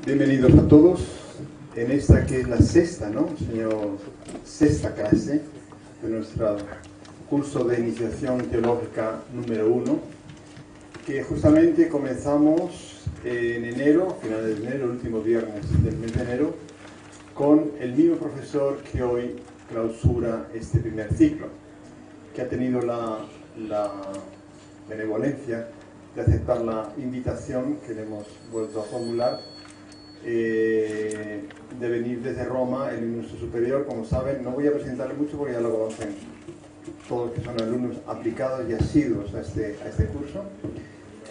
Bienvenidos a todos en esta que es la sexta, ¿no? Señor, sexta clase de nuestro curso de iniciación teológica número 1, que justamente comenzamos en enero, a finales de enero, el último viernes del mes de enero, con el mismo profesor que hoy clausura este primer ciclo, que ha tenido la benevolencia de aceptar la invitación que le hemos vuelto a formular de venir desde Roma, el ministro superior. Como saben, no voy a presentarle mucho porque ya lo conocen todos que son alumnos aplicados y asiduos a este curso.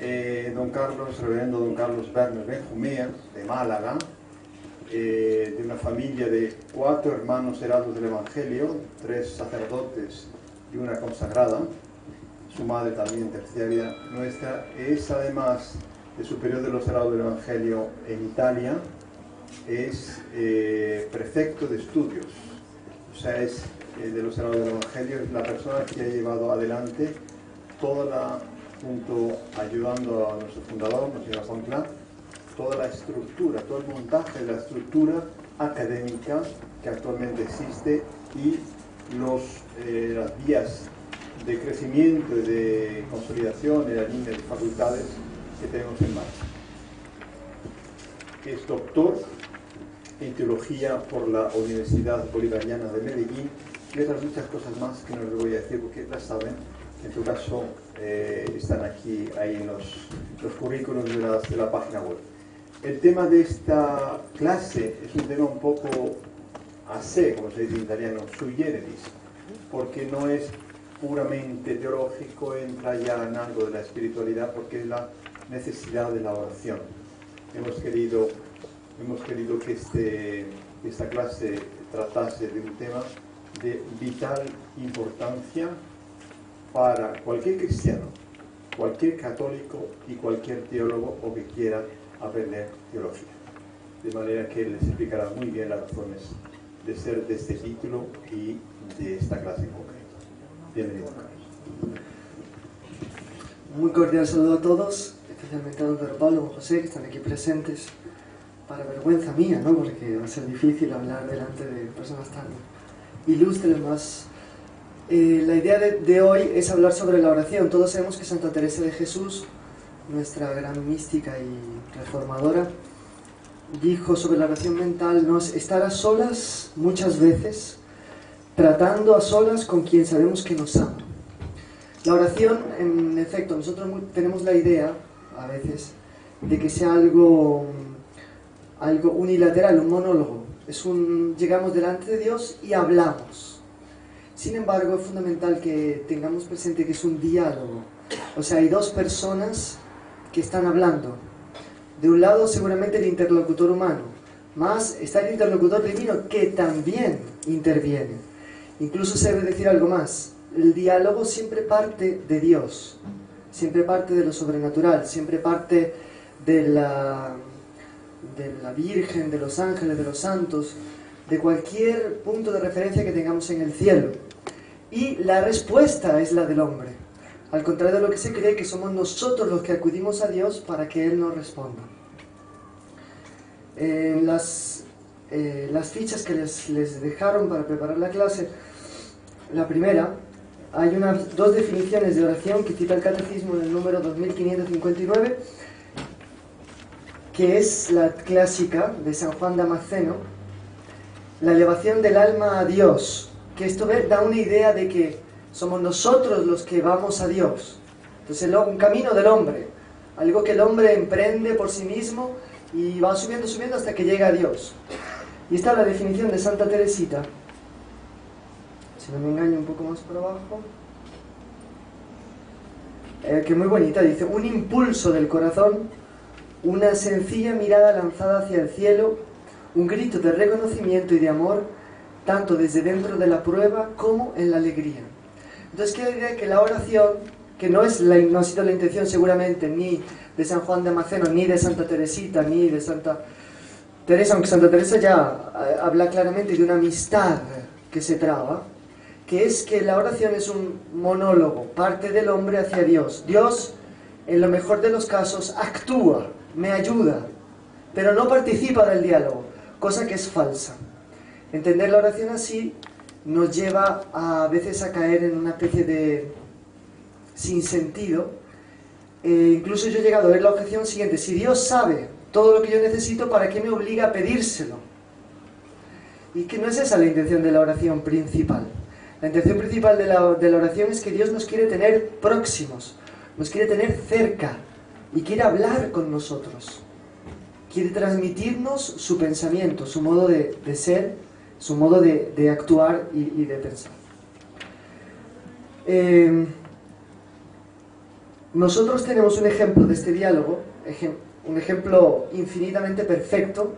Reverendo don Carlos Werner Benjumea, de Málaga, de una familia de 4 hermanos heraldos del Evangelio, 3 sacerdotes y una consagrada. Su madre también terciaria nuestra, es además el superior de los heraldos del Evangelio en Italia, es prefecto de estudios, o sea, es de los heraldos del Evangelio, es la persona que ha llevado adelante ayudando a nuestro fundador, Monsignor Juan Clark, toda la estructura, todo el montaje de la estructura académica que actualmente existe y las vías de crecimiento y de consolidación en las líneas de facultades que tenemos en marcha. Es doctor en teología por la Universidad Bolivariana de Medellín y otras muchas cosas más que no les voy a decir porque las saben. En tu caso están ahí en los currículos de la página web. El tema de esta clase es un tema un poco a sé, como se dice en italiano, sui generis, porque no es puramente teológico, entra ya en algo de la espiritualidad, porque es la necesidad de la oración. Hemos querido que esta clase tratase de un tema de vital importancia para cualquier cristiano, cualquier católico y cualquier teólogo o que quiera aprender teología. De manera que les explicará muy bien las razones de ser de este título y de esta clase en concreto. Bienvenido, Carlos. Muy cordial saludo a todos, especialmente a don Pedro Pablo y don José, que están aquí presentes, para vergüenza mía, ¿no? Porque va a ser difícil hablar delante de personas tan ilustres más. La idea de hoy es hablar sobre la oración. Todos sabemos que Santa Teresa de Jesús, nuestra gran mística y reformadora, dijo sobre la oración mental: no es estar a solas muchas veces, tratando a solas con quien sabemos que nos ama. La oración, en efecto, nosotros tenemos la idea, a veces, de que sea algo unilateral, un monólogo. Llegamos delante de Dios y hablamos. Sin embargo, es fundamental que tengamos presente que es un diálogo. O sea, hay dos personas que están hablando. De un lado, seguramente, el interlocutor humano, más está el interlocutor divino, que también interviene. Incluso se debe decir algo más: el diálogo siempre parte de Dios, siempre parte de lo sobrenatural, siempre parte de la Virgen, de los ángeles, de los santos, de cualquier punto de referencia que tengamos en el cielo. Y la respuesta es la del hombre, al contrario de lo que se cree, que somos nosotros los que acudimos a Dios para que Él nos responda. En las fichas que les dejaron para preparar la clase, la primera, hay dos definiciones de oración que cita el Catecismo en el número 2559, que es la clásica de San Juan Damasceno, la elevación del alma a Dios, que esto da una idea de que somos nosotros los que vamos a Dios. Entonces, un camino del hombre, algo que el hombre emprende por sí mismo y va subiendo hasta que llega a Dios. Y esta es la definición de Santa Teresita, si no me engaño, un poco más por abajo, que es muy bonita. Dice: un impulso del corazón, una sencilla mirada lanzada hacia el cielo, un grito de reconocimiento y de amor, tanto desde dentro de la prueba como en la alegría. Entonces quiero decir que la oración, que no ha sido la intención seguramente ni de San Juan de Damasceno, ni de Santa Teresita, ni de Santa Teresa, aunque Santa Teresa ya habla claramente de una amistad que se traba, que es que la oración es un monólogo, parte del hombre hacia Dios. Dios, en lo mejor de los casos, actúa, me ayuda, pero no participa del diálogo, cosa que es falsa. Entender la oración así nos lleva a veces a caer en una especie de sinsentido. Incluso yo he llegado a ver la objeción siguiente: si Dios sabe todo lo que yo necesito, ¿para qué me obliga a pedírselo? Y que no es esa la intención de la oración principal. La intención principal de la oración es que Dios nos quiere tener próximos, nos quiere tener cerca y quiere hablar con nosotros. Quiere transmitirnos su pensamiento, su modo de ser, su modo de actuar y de pensar. Nosotros tenemos un ejemplo de este diálogo, un ejemplo infinitamente perfecto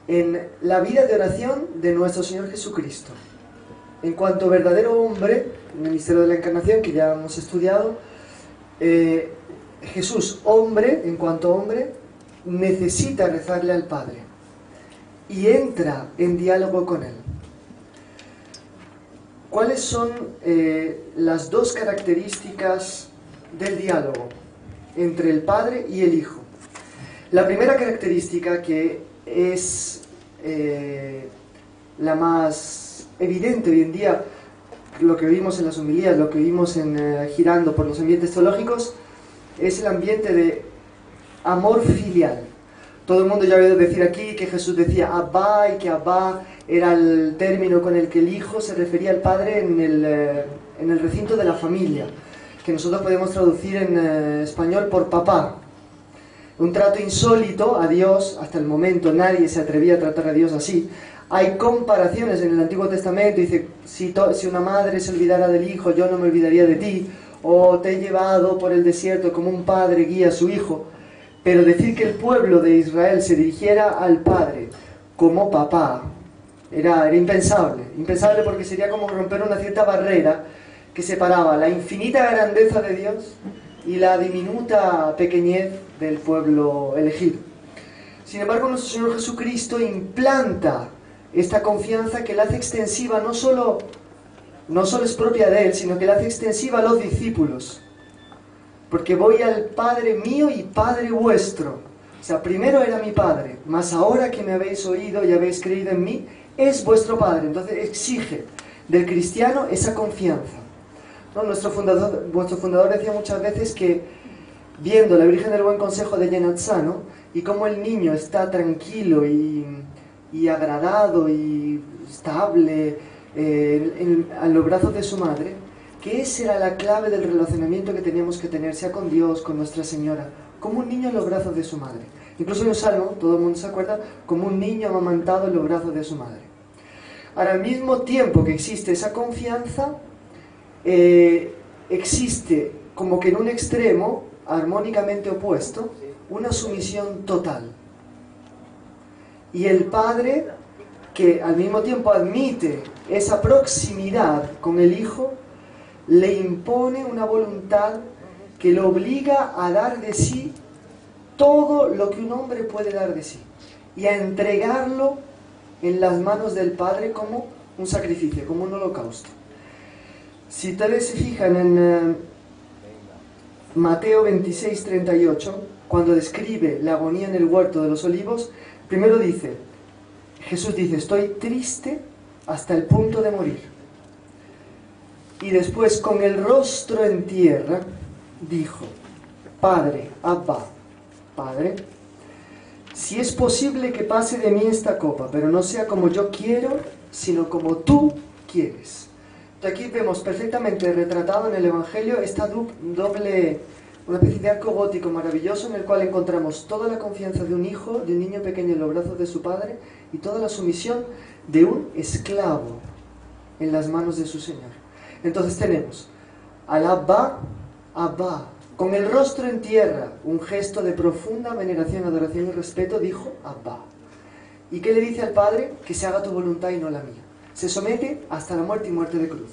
en la vida de oración de nuestro Señor Jesucristo. En cuanto verdadero hombre, en el misterio de la Encarnación, que ya hemos estudiado, Jesús, hombre, en cuanto hombre, necesita rezarle al Padre y entra en diálogo con Él. ¿Cuáles son las dos características del diálogo entre el Padre y el Hijo? La primera característica, que es la más evidente hoy en día, lo que vimos en las homilías, lo que vimos girando por los ambientes teológicos, es el ambiente de amor filial. Todo el mundo ya ha oído decir aquí que Jesús decía Abba, y que Abba era el término con el que el Hijo se refería al Padre en el recinto de la familia, que nosotros podemos traducir en español por papá. Un trato insólito a Dios. Hasta el momento nadie se atrevía a tratar a Dios así. Hay comparaciones en el Antiguo Testamento. Dice, si una madre se olvidara del hijo, yo no me olvidaría de ti. O te he llevado por el desierto como un padre guía a su hijo. Pero decir que el pueblo de Israel se dirigiera al Padre como papá era impensable. Impensable, porque sería como romper una cierta barrera que separaba la infinita grandeza de Dios y la diminuta pequeñez del pueblo elegido. Sin embargo, nuestro Señor Jesucristo implanta esta confianza que la hace extensiva, no solo es propia de Él, sino que la hace extensiva a los discípulos. Porque voy al Padre mío y Padre vuestro. O sea, primero era mi Padre, mas ahora que me habéis oído y habéis creído en mí, es vuestro Padre. Entonces exige del cristiano esa confianza. ¿No? Nuestro fundador decía muchas veces que, viendo la Virgen del Buen Consejo de Llenatzá, y cómo el niño está tranquilo y agradado y estable a los brazos de su madre, que esa era la clave del relacionamiento que teníamos que tener, sea con Dios, con Nuestra Señora, como un niño en los brazos de su madre. Incluso hay un salmo, todo el mundo se acuerda, como un niño amamantado en los brazos de su madre. Ahora, al mismo tiempo que existe esa confianza, existe como que en un extremo, armónicamente opuesto, una sumisión total. Y el Padre, que al mismo tiempo admite esa proximidad con el Hijo, le impone una voluntad que lo obliga a dar de sí todo lo que un hombre puede dar de sí y a entregarlo en las manos del Padre como un sacrificio, como un holocausto. Si ustedes se fijan en Mateo 26:38, cuando describe la agonía en el huerto de los olivos, primero Jesús dice, estoy triste hasta el punto de morir. Y después, con el rostro en tierra, dijo, Padre, Abba, Padre, si es posible que pase de mí esta copa, pero no sea como yo quiero, sino como tú quieres. Aquí vemos perfectamente retratado en el Evangelio esta doble, una especie de arco gótico maravilloso en el cual encontramos toda la confianza de un hijo, de un niño pequeño en los brazos de su padre, y toda la sumisión de un esclavo en las manos de su Señor. Entonces tenemos al Abba, Abba, con el rostro en tierra, un gesto de profunda veneración, adoración y respeto, dijo Abba. ¿Y qué le dice al Padre? Que se haga tu voluntad y no la mía. Se somete hasta la muerte y muerte de cruz.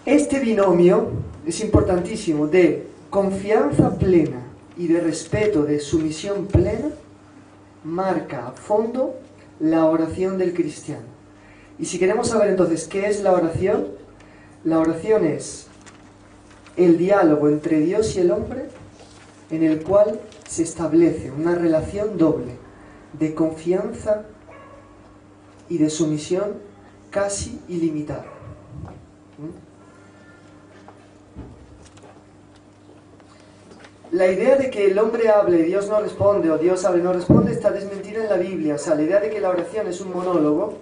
Este binomio es importantísimo, de confianza plena y de respeto, de sumisión plena, marca a fondo la oración del cristiano. Y si queremos saber entonces qué es la oración es el diálogo entre Dios y el hombre en el cual se establece una relación doble de confianza y de sumisión casi ilimitada. La idea de que el hombre hable y Dios no responde, o Dios hable y no responde, está desmentida en la Biblia. O sea, la idea de que la oración es un monólogo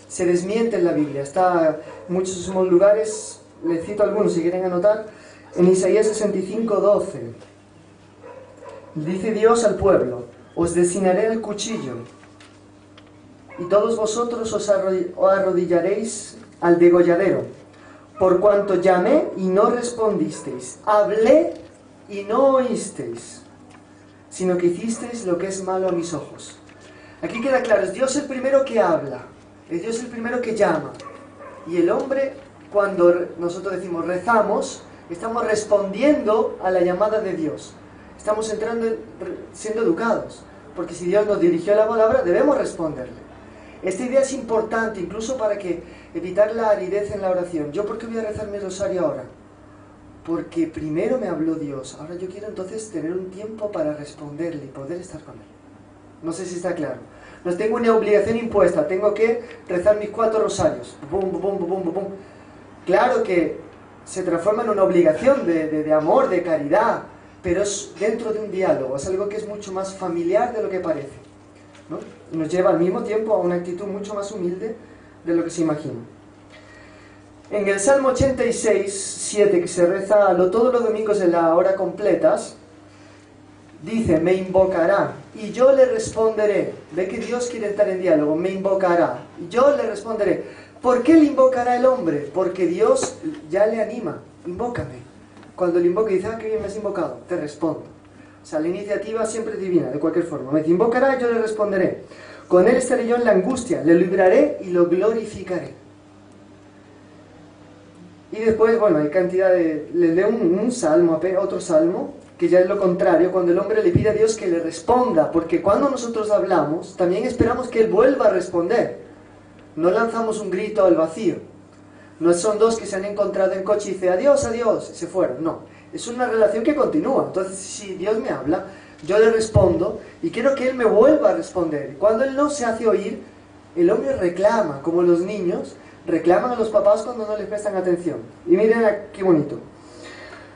se desmiente en la Biblia. Está en muchos lugares, les cito algunos si quieren anotar, en Isaías 65:12. Dice Dios al pueblo: os destinaré el cuchillo, y todos vosotros os arrodillaréis al degolladero, por cuanto llamé y no respondisteis, hablé y no oísteis, sino que hicisteis lo que es malo a mis ojos. Aquí queda claro, es Dios el primero que habla, es Dios el primero que llama, y el hombre, cuando nosotros decimos rezamos, estamos respondiendo a la llamada de Dios, estamos siendo educados, porque si Dios nos dirigió la palabra, debemos responderle. Esta idea es importante, incluso para evitar la aridez en la oración. ¿Yo por qué voy a rezar mi rosario ahora? Porque primero me habló Dios, ahora yo quiero entonces tener un tiempo para responderle y poder estar con Él. No sé si está claro. No tengo una obligación impuesta, tengo que rezar mis 4 rosarios. Bum, bum, bum, bum, bum. Claro que se transforma en una obligación de amor, de caridad, pero es dentro de un diálogo, es algo que es mucho más familiar de lo que parece, ¿no? Nos lleva al mismo tiempo a una actitud mucho más humilde de lo que se imagina. En el Salmo 86:7, que se reza todos los domingos en la hora completas, dice: me invocará y yo le responderé. Ve que Dios quiere estar en diálogo. Me invocará y yo le responderé. ¿Por qué le invocará el hombre? Porque Dios ya le anima. Invócame. Cuando le invoca y dice: qué bien me has invocado, te respondo. O sea, la iniciativa siempre es divina, de cualquier forma. Me invocará y yo le responderé. Con él estaré yo en la angustia, le libraré y lo glorificaré. Y después, bueno, hay cantidad de... Les leo un salmo, otro salmo, que ya es lo contrario, cuando el hombre le pide a Dios que le responda, porque cuando nosotros hablamos, también esperamos que Él vuelva a responder. No lanzamos un grito al vacío. No son dos que se han encontrado en coche y dicen adiós, adiós, y se fueron. No, es una relación que continúa. Entonces, si Dios me habla, yo le respondo y quiero que Él me vuelva a responder. Cuando Él no se hace oír, el hombre reclama, como los niños reclaman a los papás cuando no les prestan atención. Y miren qué bonito.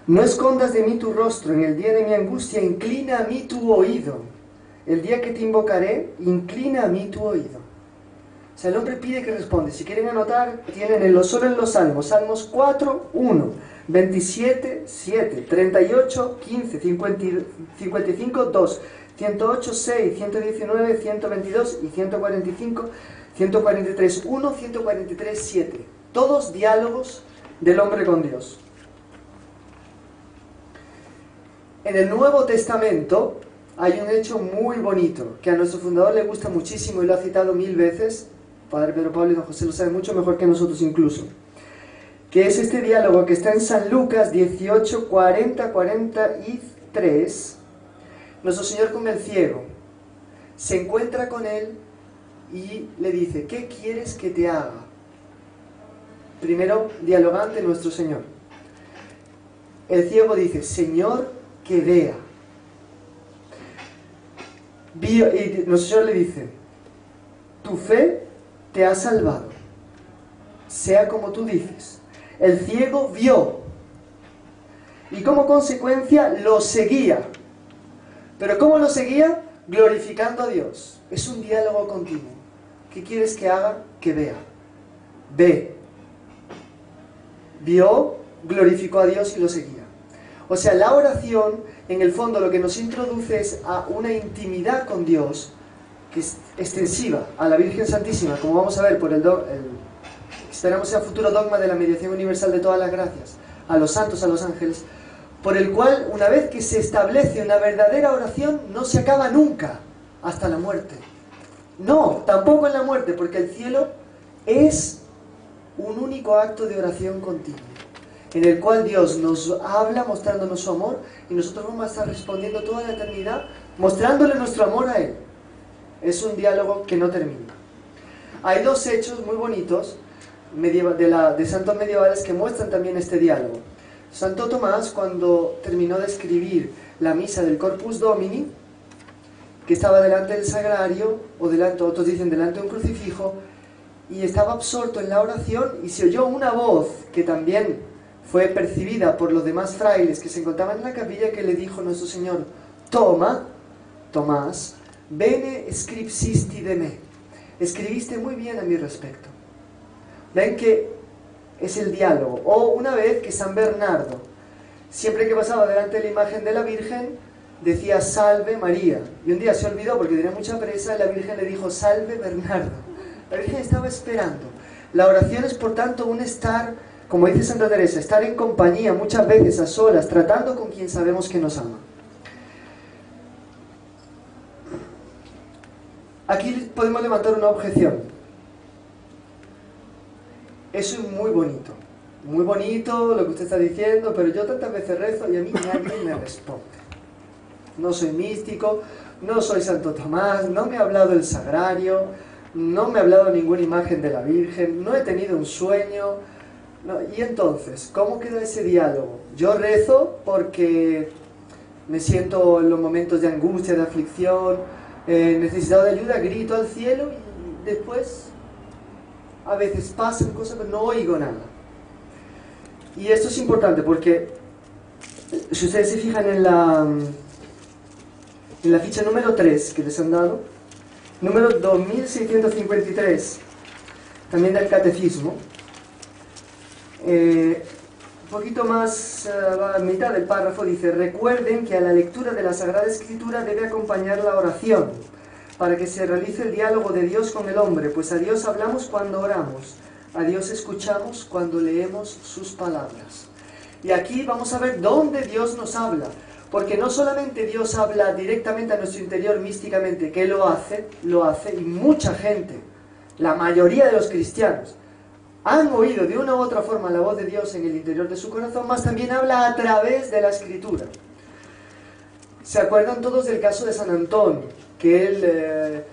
No escondas de mí tu rostro, en el día de mi angustia, inclina a mí tu oído. El día que te invocaré, inclina a mí tu oído. O sea, el hombre pide que responde. Si quieren anotar, tienen solo en los salmos. Salmos 4, 1, 27, 7, 38, 15, 55, 2, 108, 6, 119, 122 y 145, 143, 1, 143, 7. Todos diálogos del hombre con Dios. En el Nuevo Testamento hay un hecho muy bonito, que a nuestro fundador le gusta muchísimo y lo ha citado 1000 veces. Padre Pedro Pablo y don José lo saben mucho mejor que nosotros incluso. Que es este diálogo que está en San Lucas 18, 40, 43. Nuestro Señor con el ciego se encuentra con él y le dice: ¿qué quieres que te haga? Primero, dialogante nuestro Señor. El ciego dice: Señor, que vea. Y nuestro Señor le dice: tu fe te ha salvado, sea como tú dices. El ciego vio y como consecuencia lo seguía. ¿Pero cómo lo seguía? Glorificando a Dios. Es un diálogo continuo. ¿Qué quieres que haga? Que vea. Ve. Vio, glorificó a Dios y lo seguía. O sea, la oración, en el fondo, lo que nos introduce es a una intimidad con Dios que es extensiva a la Virgen Santísima, como vamos a ver por esperamos sea futuro dogma de la mediación universal de todas las gracias, a los santos, a los ángeles, por el cual, una vez que se establece una verdadera oración, no se acaba nunca, hasta la muerte. No, tampoco en la muerte, porque el cielo es un único acto de oración continua, en el cual Dios nos habla mostrándonos su amor, y nosotros vamos a estar respondiendo toda la eternidad, mostrándole nuestro amor a Él. Es un diálogo que no termina. Hay dos hechos muy bonitos de santos medievales que muestran también este diálogo. Santo Tomás, cuando terminó de escribir la misa del Corpus Domini, que estaba delante del sagrario, o delante, otros dicen delante de un crucifijo, y estaba absorto en la oración, y se oyó una voz que también fue percibida por los demás frailes que se encontraban en la capilla, que le dijo nuestro Señor: Toma, Tomás, bene scripsisti de me. Escribiste muy bien a mi respecto. Ven que es el diálogo. O una vez que San Bernardo, siempre que pasaba delante de la imagen de la Virgen, decía Salve María. Y un día se olvidó porque tenía mucha presa y la Virgen le dijo Salve Bernardo. La Virgen estaba esperando. La oración es, por tanto, un estar, como dice Santa Teresa, estar en compañía, muchas veces a solas, tratando con quien sabemos que nos ama. Aquí podemos levantar una objeción. Eso es muy bonito lo que usted está diciendo, pero yo tantas veces rezo y a mí nadie me responde. No soy místico, no soy Santo Tomás, no me ha hablado el sagrario, no me ha hablado ninguna imagen de la Virgen, no he tenido un sueño. No, y entonces, ¿cómo queda ese diálogo? Yo rezo porque me siento en los momentos de angustia, de aflicción, necesitado de ayuda, grito al cielo y después a veces pasan cosas pero no oigo nada. Y esto es importante porque si ustedes se fijan en la ficha número 3 que les han dado, número 2653, también del Catecismo, un poquito más a mitad del párrafo dice: recuerden que a la lectura de la Sagrada Escritura debe acompañar la oración, para que se realice el diálogo de Dios con el hombre, pues a Dios hablamos cuando oramos, a Dios escuchamos cuando leemos sus palabras. Y aquí vamos a ver dónde Dios nos habla, porque no solamente Dios habla directamente a nuestro interior místicamente, que lo hace, y mucha gente, la mayoría de los cristianos, han oído de una u otra forma la voz de Dios en el interior de su corazón, más también habla a través de la Escritura. ¿Se acuerdan todos del caso de San Antón? Que él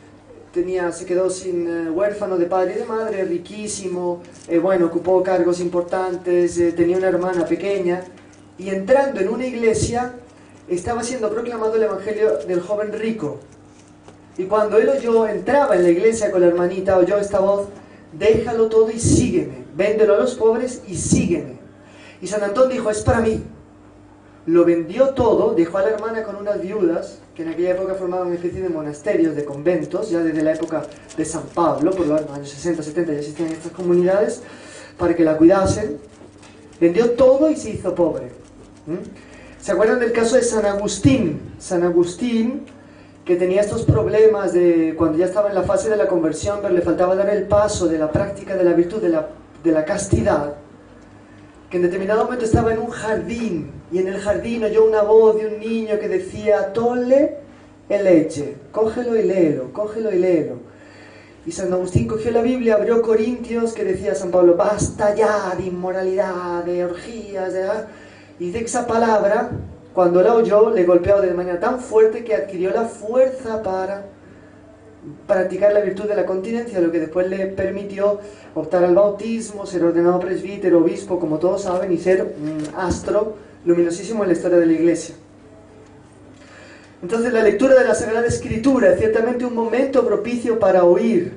se quedó sin huérfano de padre y de madre, riquísimo, ocupó cargos importantes, tenía una hermana pequeña, y entrando en una iglesia estaba siendo proclamado el evangelio del joven rico. Y cuando él entraba en la iglesia con la hermanita, oyó esta voz: déjalo todo y sígueme, véndelo a los pobres y sígueme. Y San Antón dijo: es para mí. Lo vendió todo, dejó a la hermana con unas viudas, que en aquella época formaban una especie de monasterios, de conventos, ya desde la época de San Pablo, por los años 60, 70 ya existían estas comunidades, para que la cuidasen. Vendió todo y se hizo pobre. ¿Se acuerdan del caso de San Agustín? San Agustín, que tenía estos problemas de cuando ya estaba en la fase de la conversión, pero le faltaba dar el paso de la práctica de la virtud, de la castidad, que en determinado momento estaba en un jardín, y en el jardín oyó una voz de un niño que decía: tolle e legge, cógelo y léelo, cógelo y léelo. Y San Agustín cogió la Biblia, abrió Corintios, que decía San Pablo: basta ya de inmoralidad, de orgías, y de esa palabra, cuando la oyó, le golpeó de manera tan fuerte que adquirió la fuerza para practicar la virtud de la continencia, lo que después le permitió optar al bautismo, ser ordenado presbítero, obispo, como todos saben, y ser un astro luminosísimo en la historia de la Iglesia. Entonces, la lectura de la Sagrada Escritura es ciertamente un momento propicio para oír,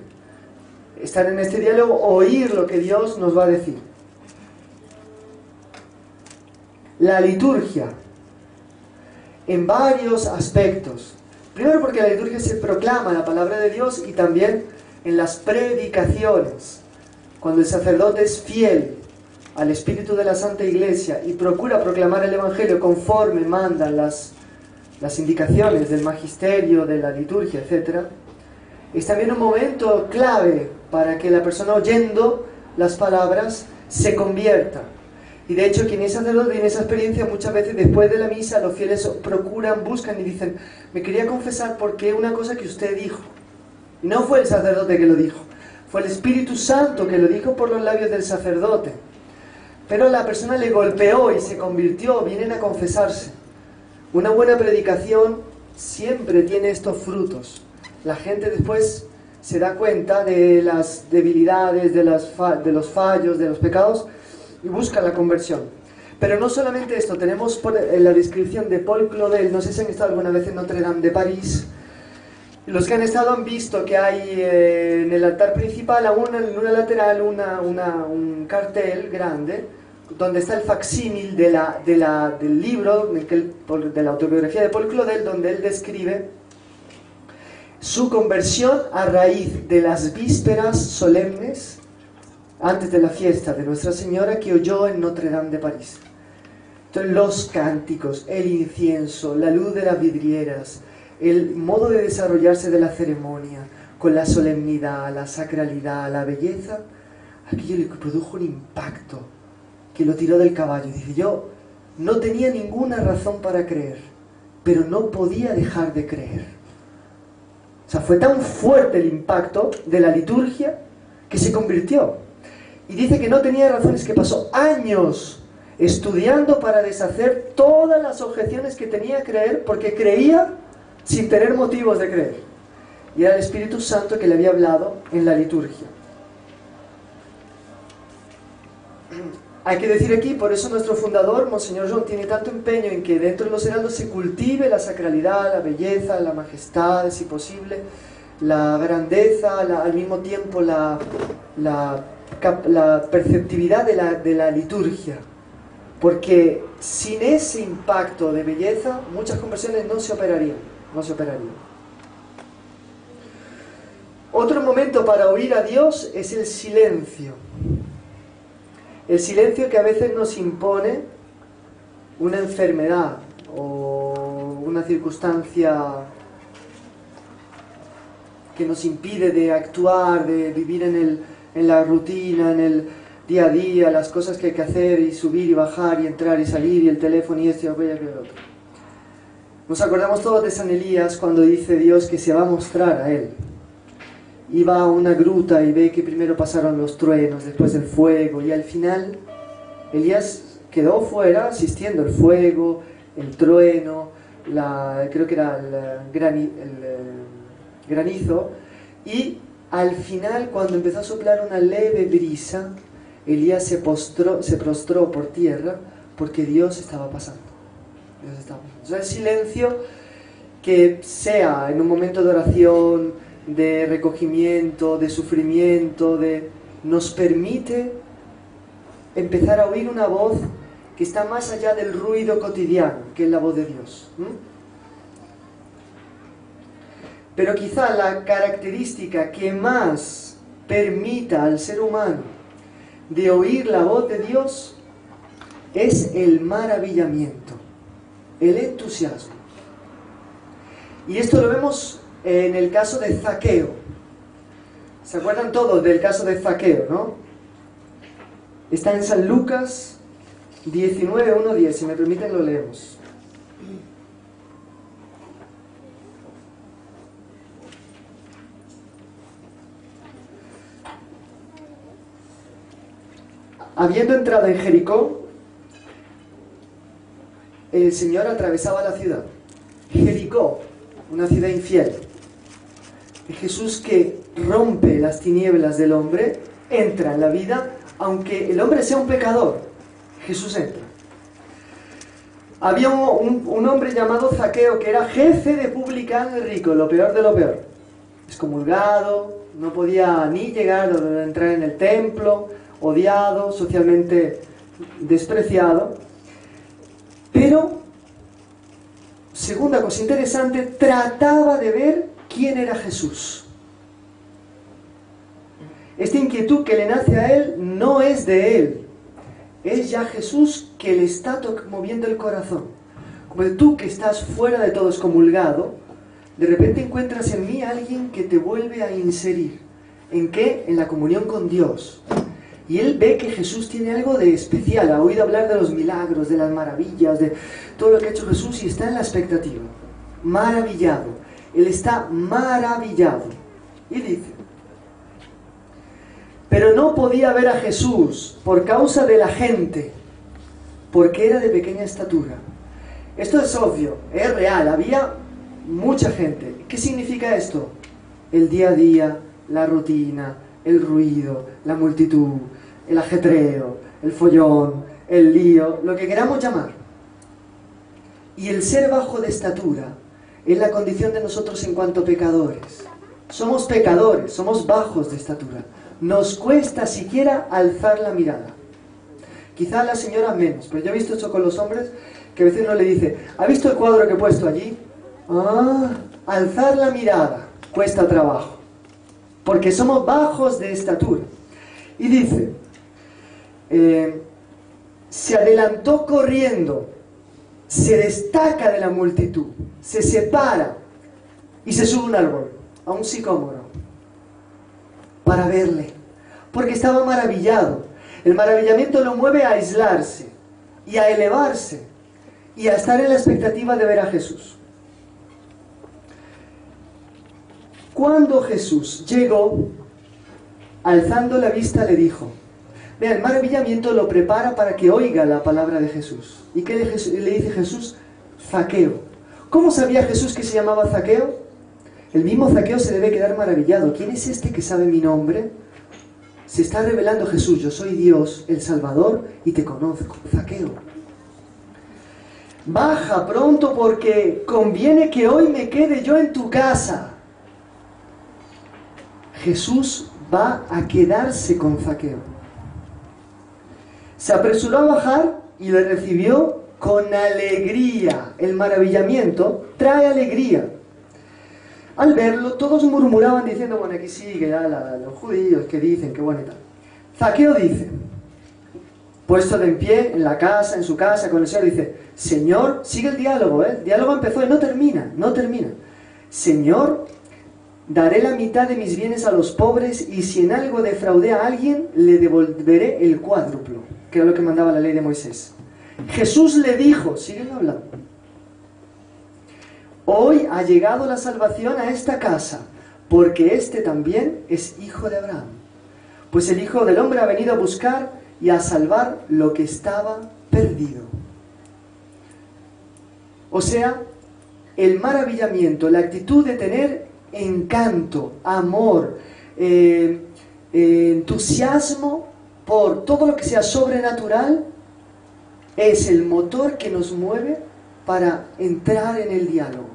estar en este diálogo, oír lo que Dios nos va a decir. La liturgia, en varios aspectos. Primero, porque la liturgia se proclama la palabra de Dios, y también en las predicaciones, cuando el sacerdote es fiel al espíritu de la Santa Iglesia y procura proclamar el Evangelio conforme mandan las indicaciones del magisterio, de la liturgia, etc., es también un momento clave para que la persona, oyendo las palabras, se convierta. Y de hecho, quien es sacerdote tiene esa experiencia. Muchas veces después de la misa los fieles procuran, buscan y dicen: me quería confesar porque una cosa que usted dijo. Y no fue el sacerdote que lo dijo, fue el Espíritu Santo que lo dijo por los labios del sacerdote. Pero la persona le golpeó y se convirtió, vienen a confesarse. Una buena predicación siempre tiene estos frutos. La gente después se da cuenta de las debilidades, de los fallos, de los pecados, y busca la conversión. Pero no solamente esto, tenemos en la descripción de Paul Claudel, no sé si han estado alguna vez en Notre Dame de París. Los que han estado han visto que hay en el altar principal, en una lateral, un cartel grande, donde está el facsímil del libro, de la autobiografía de Paul Claudel, donde él describe su conversión a raíz de las vísperas solemnes, antes de la fiesta de Nuestra Señora, que oyó en Notre Dame de París. Entonces, los cánticos, el incienso, la luz de las vidrieras, el modo de desarrollarse de la ceremonia, con la solemnidad, la sacralidad, la belleza, aquello le produjo un impacto que lo tiró del caballo. Dice, yo no tenía ninguna razón para creer, pero no podía dejar de creer. O sea, fue tan fuerte el impacto de la liturgia que se convirtió. Y dice que no tenía razones, que pasó años estudiando para deshacer todas las objeciones que tenía a creer, porque creía sin tener motivos de creer. Y era el Espíritu Santo que le había hablado en la liturgia. Hay que decir aquí, por eso nuestro fundador, Monseñor John, tiene tanto empeño en que dentro de los heraldos se cultive la sacralidad, la belleza, la majestad, si posible, la grandeza, al mismo tiempo la perceptividad de la liturgia. Porque sin ese impacto de belleza, muchas conversiones no se operarían. Otro momento para oír a Dios es el silencio. El silencio que a veces nos impone una enfermedad o una circunstancia que nos impide de actuar, de vivir en la rutina, en el día a día, las cosas que hay que hacer, y subir y bajar, y entrar y salir, y el teléfono y esto y aquello y otro. Nos acordamos todos de San Elías cuando dice Dios que se va a mostrar a él. Y va a una gruta y ve que primero pasaron los truenos, después el fuego, y al final Elías quedó fuera asistiendo al fuego, el trueno, creo que era el granizo, y al final, cuando empezó a soplar una leve brisa, Elías se prostró por tierra porque Dios estaba pasando. O sea, el silencio, que sea en un momento de oración, de recogimiento, de sufrimiento, nos permite empezar a oír una voz que está más allá del ruido cotidiano, que es la voz de Dios. Pero quizá la característica que más permita al ser humano de oír la voz de Dios es el maravillamiento, el entusiasmo. Y esto lo vemos en el caso de Zaqueo. ¿Se acuerdan todos del caso de Zaqueo, no? Está en San Lucas 19, 1, 10. Si me permiten lo leemos. Habiendo entrado en Jericó, el Señor atravesaba la ciudad. Jericó, una ciudad infiel. Jesús, que rompe las tinieblas del hombre, entra en la vida, aunque el hombre sea un pecador. Jesús entra. Había un hombre llamado Zaqueo, que era jefe de publicanos rico, lo peor de lo peor. Excomulgado, no podía ni llegar a entrar en el templo, odiado, socialmente despreciado. Pero, segunda cosa interesante, trataba de ver quién era Jesús. Esta inquietud que le nace a él no es de él, es ya Jesús que le está moviendo el corazón. Como tú, que estás fuera de todo, excomulgado, de repente encuentras en mí a alguien que te vuelve a inserir. ¿En qué? En la comunión con Dios. Y él ve que Jesús tiene algo de especial, ha oído hablar de los milagros, de las maravillas, de todo lo que ha hecho Jesús, y está en la expectativa, maravillado. Él está maravillado. Y dice, pero no podía ver a Jesús por causa de la gente, porque era de pequeña estatura. Esto es obvio, es real, había mucha gente. ¿Qué significa esto? El día a día, la rutina, el ruido, la multitud, el ajetreo, el follón, el lío, lo que queramos llamar. Y el ser bajo de estatura es la condición de nosotros en cuanto pecadores. Somos pecadores, somos bajos de estatura. Nos cuesta siquiera alzar la mirada. Quizá a las señoras menos, pero yo he visto esto con los hombres, que a veces uno le dice, ¿ha visto el cuadro que he puesto allí? Alzar la mirada cuesta trabajo, porque somos bajos de estatura. Y dice, se adelantó corriendo, se destaca de la multitud, se separa y se sube a un árbol, a un sicómoro, para verle, porque estaba maravillado. El maravillamiento lo mueve a aislarse y a elevarse y a estar en la expectativa de ver a Jesús. Cuando Jesús llegó, alzando la vista le dijo, vea, el maravillamiento lo prepara para que oiga la palabra de Jesús. ¿Y qué le dice Jesús? Zaqueo. ¿Cómo sabía Jesús que se llamaba Zaqueo? El mismo Zaqueo se debe quedar maravillado. ¿Quién es este que sabe mi nombre? Se está revelando Jesús, yo soy Dios, el Salvador, y te conozco. Zaqueo, baja pronto porque conviene que hoy me quede yo en tu casa. Jesús va a quedarse con Zaqueo. Se apresuró a bajar y le recibió con alegría. El maravillamiento trae alegría. Al verlo, todos murmuraban diciendo, bueno, aquí sigue ya los judíos que dicen, qué bueno y tal. Zaqueo dice, puesto de en pie en la casa, en su casa, con el Señor, dice, Señor, sigue el diálogo, el diálogo empezó y no termina. Señor, daré la mitad de mis bienes a los pobres y si en algo defraudé a alguien, le devolveré el cuádruplo, que era lo que mandaba la ley de Moisés. Jesús le dijo, siguen hablando, hoy ha llegado la salvación a esta casa, porque este también es hijo de Abraham. Pues el Hijo del Hombre ha venido a buscar y a salvar lo que estaba perdido. O sea, el maravillamiento, la actitud de tener encanto, amor, entusiasmo por todo lo que sea sobrenatural, es el motor que nos mueve para entrar en el diálogo.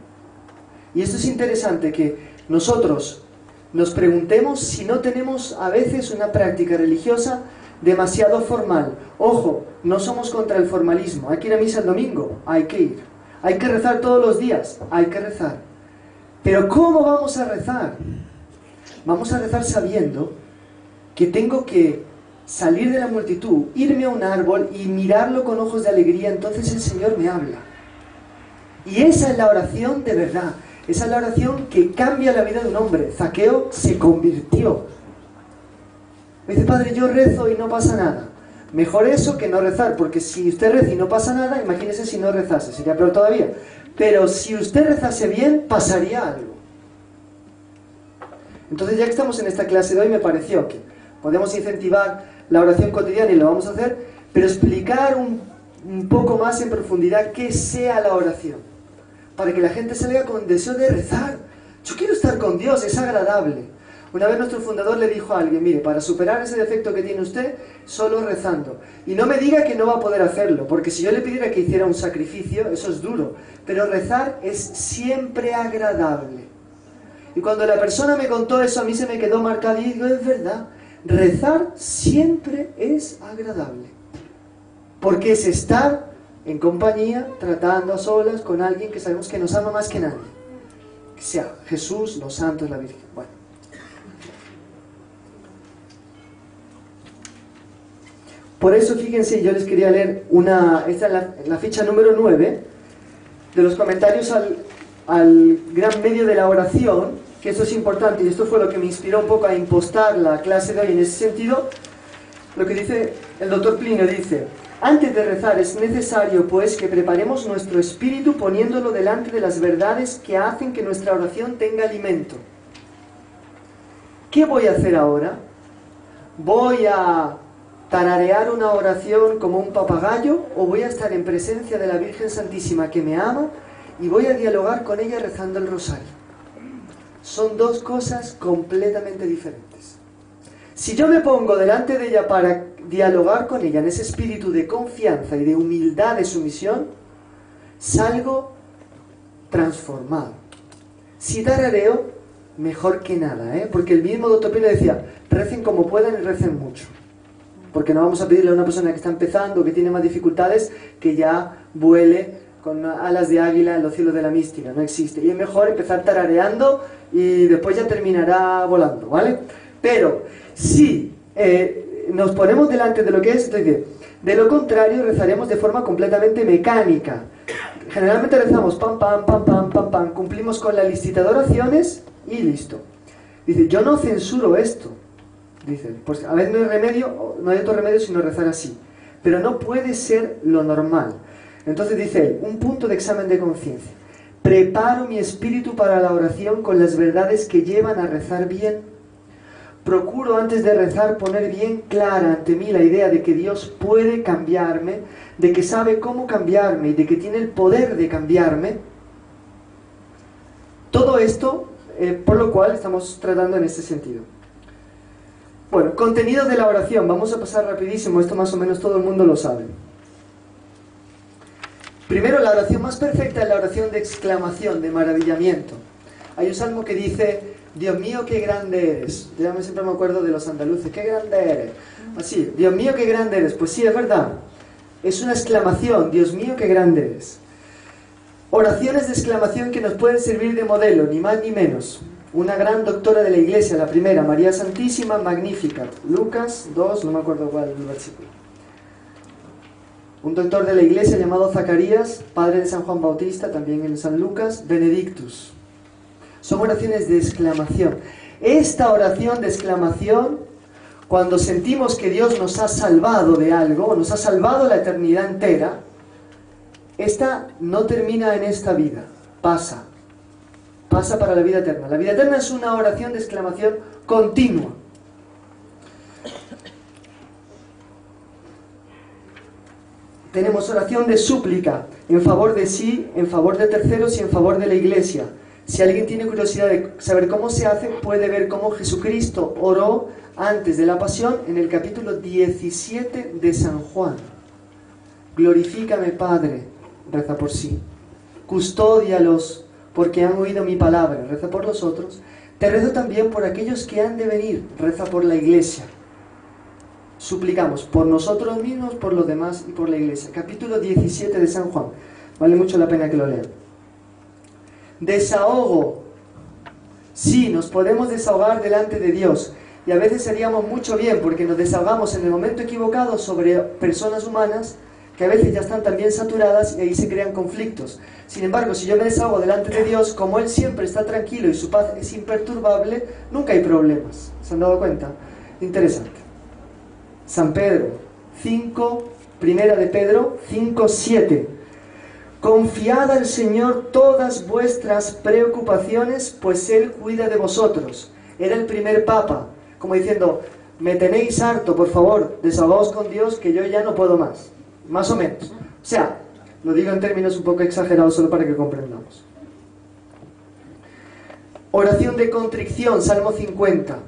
Y esto es interesante, que nosotros nos preguntemos si no tenemos a veces una práctica religiosa demasiado formal. Ojo, no somos contra el formalismo. Hay que ir a misa el domingo, hay que ir. Hay que rezar todos los días, hay que rezar. Pero ¿cómo vamos a rezar? Vamos a rezar sabiendo que tengo que salir de la multitud, irme a un árbol y mirarlo con ojos de alegría, entonces el Señor me habla. Y esa es la oración de verdad. Esa es la oración que cambia la vida de un hombre. Zaqueo se convirtió. Me dice, padre, yo rezo y no pasa nada. Mejor eso que no rezar, porque si usted reza y no pasa nada, imagínese si no rezase, sería peor todavía. Pero si usted rezase bien, pasaría algo. Entonces, ya que estamos en esta clase de hoy, me pareció que podemos incentivar la oración cotidiana y lo vamos a hacer, pero explicar un poco más en profundidad qué sea la oración, para que la gente salga con deseo de rezar. Yo quiero estar con Dios, es agradable. Una vez nuestro fundador le dijo a alguien, mire, para superar ese defecto que tiene usted, solo rezando. Y no me diga que no va a poder hacerlo, porque si yo le pidiera que hiciera un sacrificio, eso es duro. Pero rezar es siempre agradable. Y cuando la persona me contó eso, a mí se me quedó marcado y digo, es verdad, rezar siempre es agradable. Porque es estar en compañía, tratando a solas con alguien que sabemos que nos ama más que nadie. Que sea Jesús, los santos, la Virgen. Bueno. Por eso, fíjense, yo les quería leer esta es la ficha número 9 de los comentarios al gran medio de la oración, que esto es importante, y esto fue lo que me inspiró un poco a impostar la clase de hoy en ese sentido. Lo que dice el doctor Plinio, dice, antes de rezar es necesario, pues, que preparemos nuestro espíritu poniéndolo delante de las verdades que hacen que nuestra oración tenga alimento. ¿Qué voy a hacer ahora? ¿Voy a tararear una oración como un papagayo o voy a estar en presencia de la Virgen Santísima que me ama y voy a dialogar con ella rezando el rosario? Son dos cosas completamente diferentes. Si yo me pongo delante de ella para dialogar con ella en ese espíritu de confianza y de humildad, de sumisión, salgo transformado. Si tarareo, mejor que nada, porque el mismo Dr. Pino decía, recen como puedan y recen mucho. Porque no vamos a pedirle a una persona que está empezando, que tiene más dificultades, que ya vuele con alas de águila en los cielos de la mística. No existe. Y es mejor empezar tarareando y después ya terminará volando, ¿vale? Pero si nos ponemos delante de lo que es, entonces, de lo contrario rezaremos de forma completamente mecánica. Generalmente rezamos pam, pam, pam, pam, pam, pam, cumplimos con la listita de oraciones y listo. Dice, yo no censuro esto. Dice, pues a ver, no hay remedio, no hay otro remedio sino rezar así. Pero no puede ser lo normal. Entonces dice él, un punto de examen de conciencia. Preparo mi espíritu para la oración con las verdades que llevan a rezar bien. Procuro antes de rezar poner bien clara ante mí la idea de que Dios puede cambiarme, de que sabe cómo cambiarme y de que tiene el poder de cambiarme. Todo esto, por lo cual estamos tratando en este sentido. Bueno, contenido de la oración. Vamos a pasar rapidísimo, esto más o menos todo el mundo lo sabe. Primero, la oración más perfecta es la oración de exclamación, de maravillamiento. Hay un salmo que dice, Dios mío, qué grande eres. Yo siempre me acuerdo de los andaluces, qué grande eres. Así, Dios mío, qué grande eres. Pues sí, es verdad. Es una exclamación, Dios mío, qué grande eres. Oraciones de exclamación que nos pueden servir de modelo, ni más ni menos. Una gran doctora de la Iglesia, la primera, María Santísima Magnificat. Lucas 2, no me acuerdo cuál el versículo. Un doctor de la Iglesia llamado Zacarías, padre de San Juan Bautista, también en San Lucas, Benedictus. Son oraciones de exclamación. Esta oración de exclamación, cuando sentimos que Dios nos ha salvado de algo, nos ha salvado la eternidad entera, esta no termina en esta vida, pasa para la vida eterna. La vida eterna es una oración de exclamación continua. Tenemos oración de súplica en favor de sí, en favor de terceros y en favor de la Iglesia. Si alguien tiene curiosidad de saber cómo se hace, puede ver cómo Jesucristo oró antes de la pasión en el capítulo 17 de San Juan. Glorifícame, Padre, reza por sí. Custódialos, porque han oído mi palabra, reza por los otros. Te rezo también por aquellos que han de venir, reza por la Iglesia. Suplicamos por nosotros mismos, por los demás y por la Iglesia. Capítulo 17 de San Juan. Vale mucho la pena que lo lean. Desahogo. Sí, nos podemos desahogar delante de Dios. Y a veces haríamos mucho bien porque nos desahogamos en el momento equivocado sobre personas humanas que a veces ya están también saturadas y ahí se crean conflictos. Sin embargo, si yo me desahogo delante de Dios, como Él siempre está tranquilo y su paz es imperturbable, nunca hay problemas. ¿Se han dado cuenta? Interesante. San Pedro 5, primera de Pedro 5:7. Confiad al Señor todas vuestras preocupaciones, pues Él cuida de vosotros. Era el primer papa, como diciendo, me tenéis harto, por favor, desahogaos con Dios que yo ya no puedo más. Más o menos. O sea, lo digo en términos un poco exagerados solo para que comprendamos. Oración de contrición, Salmo 50.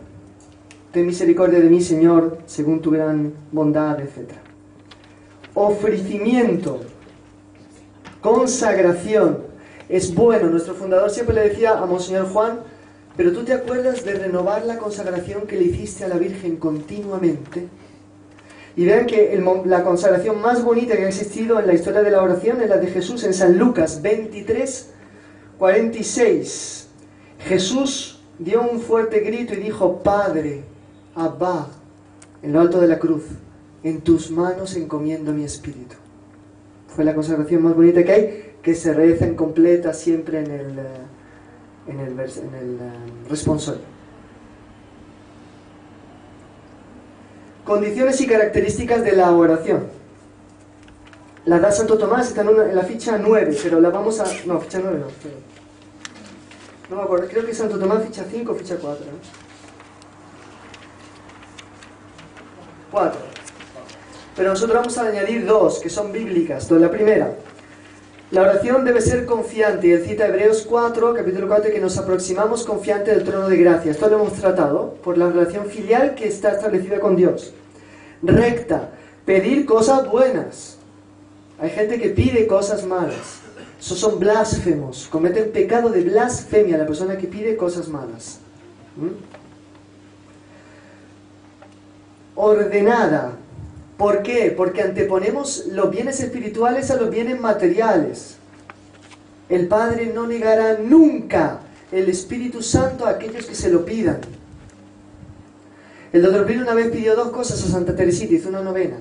Ten misericordia de mí, Señor, según tu gran bondad, etc. Ofrecimiento, consagración. Es bueno, nuestro fundador siempre le decía a Monseñor Juan, pero tú te acuerdas de renovar la consagración que le hiciste a la Virgen continuamente. Y vean que la consagración más bonita que ha existido en la historia de la oración es la de Jesús en San Lucas 23:46. Jesús dio un fuerte grito y dijo, Padre, Abba, en lo alto de la cruz, en tus manos encomiendo mi espíritu. Fue la consagración más bonita que hay, que se reza en completa siempre en el responsorio. Condiciones y características de la oración. La da Santo Tomás, está en la ficha 9, pero la vamos a... No, ficha 9 no. No me acuerdo, creo que Santo Tomás ficha 5 o ficha 4. 4. Pero nosotros vamos a añadir 2, que son bíblicas. Entonces, la primera, La oración debe ser confiante, y él cita Hebreos 4, capítulo 4, que nos aproximamos confiante del trono de gracia. Esto lo hemos tratado por la relación filial que está establecida con Dios. Recta, pedir cosas buenas. Hay gente que pide cosas malas. Esos son blasfemos, cometen pecado de blasfemia la persona que pide cosas malas. Ordenada. ¿Por qué? Porque anteponemos los bienes espirituales a los bienes materiales. El Padre no negará nunca el Espíritu Santo a aquellos que se lo pidan. El Dr. Pino una vez pidió 2 cosas a Santa Teresita, hizo una novena.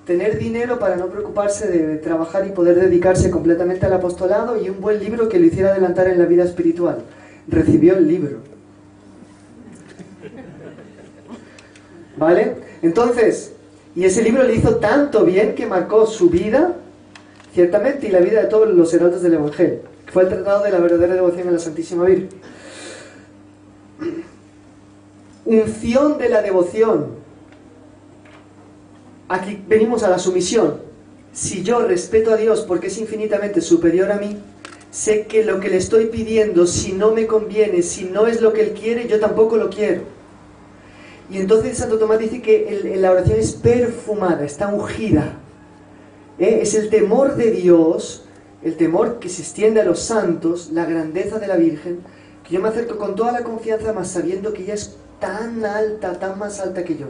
Tener dinero para no preocuparse de trabajar y poder dedicarse completamente al apostolado, y un buen libro que lo hiciera adelantar en la vida espiritual. Recibió el libro. ¿Vale? Entonces, y ese libro le hizo tanto bien que marcó su vida, ciertamente, y la vida de todos los heraldos del Evangelio. Fue el tratado de la verdadera devoción a la Santísima Virgen. Unción de la devoción. Aquí venimos a la sumisión. Si yo respeto a Dios porque es infinitamente superior a mí, sé que lo que le estoy pidiendo, si no me conviene, si no es lo que Él quiere, yo tampoco lo quiero. Y entonces Santo Tomás dice que la oración es perfumada, está ungida. Es el temor de Dios, el temor que se extiende a los santos, la grandeza de la Virgen, que yo me acerco con toda la confianza, más sabiendo que ella es tan alta, tan más alta que yo.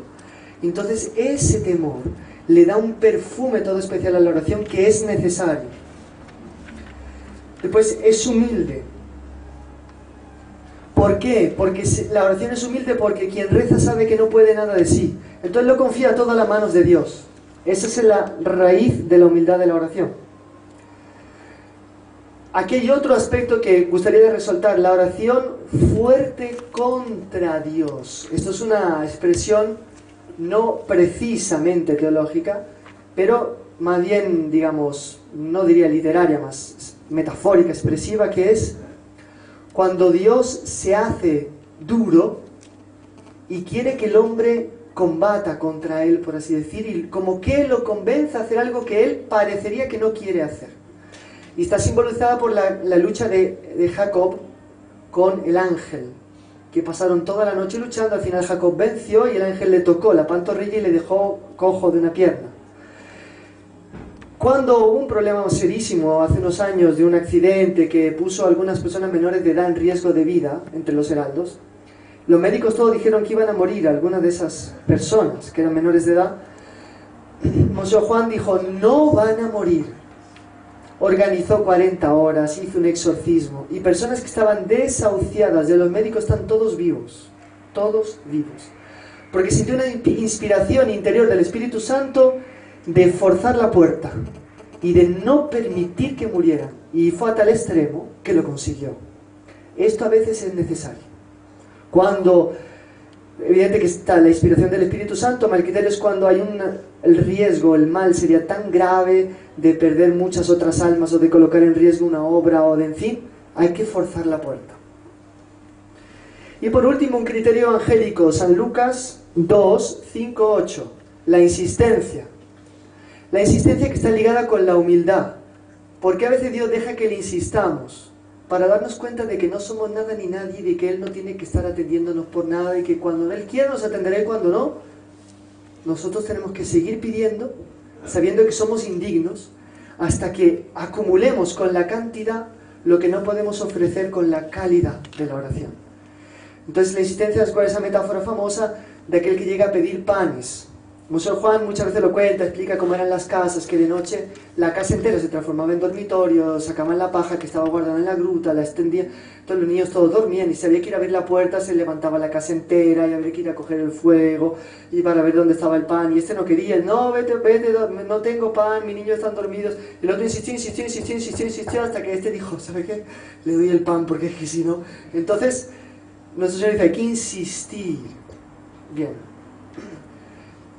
Entonces ese temor le da un perfume todo especial a la oración que es necesario. Después es humilde. ¿Por qué? Porque la oración es humilde, porque quien reza sabe que no puede nada de sí. Entonces lo confía todo a las manos de Dios. Esa es la raíz de la humildad de la oración. Aquí hay otro aspecto que gustaría de resaltar. La oración fuerte contra Dios. Esto es una expresión no precisamente teológica, pero más bien, digamos, no diría literaria, más metafórica, expresiva, que es cuando Dios se hace duro y quiere que el hombre combata contra él, por así decir, y como que lo convence a hacer algo que él parecería que no quiere hacer. Y está simbolizada por la lucha de Jacob con el ángel, que pasaron toda la noche luchando. Al final Jacob venció y el ángel le tocó la pantorrilla y le dejó cojo de una pierna. Cuando hubo un problema serísimo hace unos años de un accidente que puso a algunas personas menores de edad en riesgo de vida entre los heraldos, los médicos todos dijeron que iban a morir algunas de esas personas que eran menores de edad. Monseñor Juan dijo: no van a morir. Organizó 40 horas, hizo un exorcismo, y personas que estaban desahuciadas de los médicos están todos vivos, porque sintió una inspiración interior del Espíritu Santo de forzar la puerta y de no permitir que murieran, y fue a tal extremo que lo consiguió. Esto a veces es necesario. Cuando, evidente que está la inspiración del Espíritu Santo, mal criterio es cuando hay el riesgo, el mal sería tan grave de perder muchas otras almas o de colocar en riesgo una obra o de, en fin, hay que forzar la puerta. Y por último, un criterio evangélico, San Lucas 2, 5, 8, la insistencia. La insistencia que está ligada con la humildad, porque a veces Dios deja que le insistamos para darnos cuenta de que no somos nada ni nadie, y de que Él no tiene que estar atendiéndonos por nada, y que cuando Él quiera nos atenderá y cuando no, nosotros tenemos que seguir pidiendo, sabiendo que somos indignos, hasta que acumulemos con la cantidad lo que no podemos ofrecer con la calidad de la oración. Entonces la insistencia es esa metáfora famosa de aquel que llega a pedir panes. Monseñor Juan muchas veces lo cuenta, explica cómo eran las casas, que de noche la casa entera se transformaba en dormitorio, sacaban la paja que estaba guardada en la gruta, la extendían, todos los niños todos dormían, y si había que ir a abrir la puerta se levantaba la casa entera, y había que ir a coger el fuego, y para ver dónde estaba el pan, y este no quería, no, vete, no tengo pan, mis niños están dormidos, y el otro insistió, hasta que este dijo, ¿sabe qué? Le doy el pan, porque es que si no... Entonces, nuestro Señor dice, hay que insistir. Bien.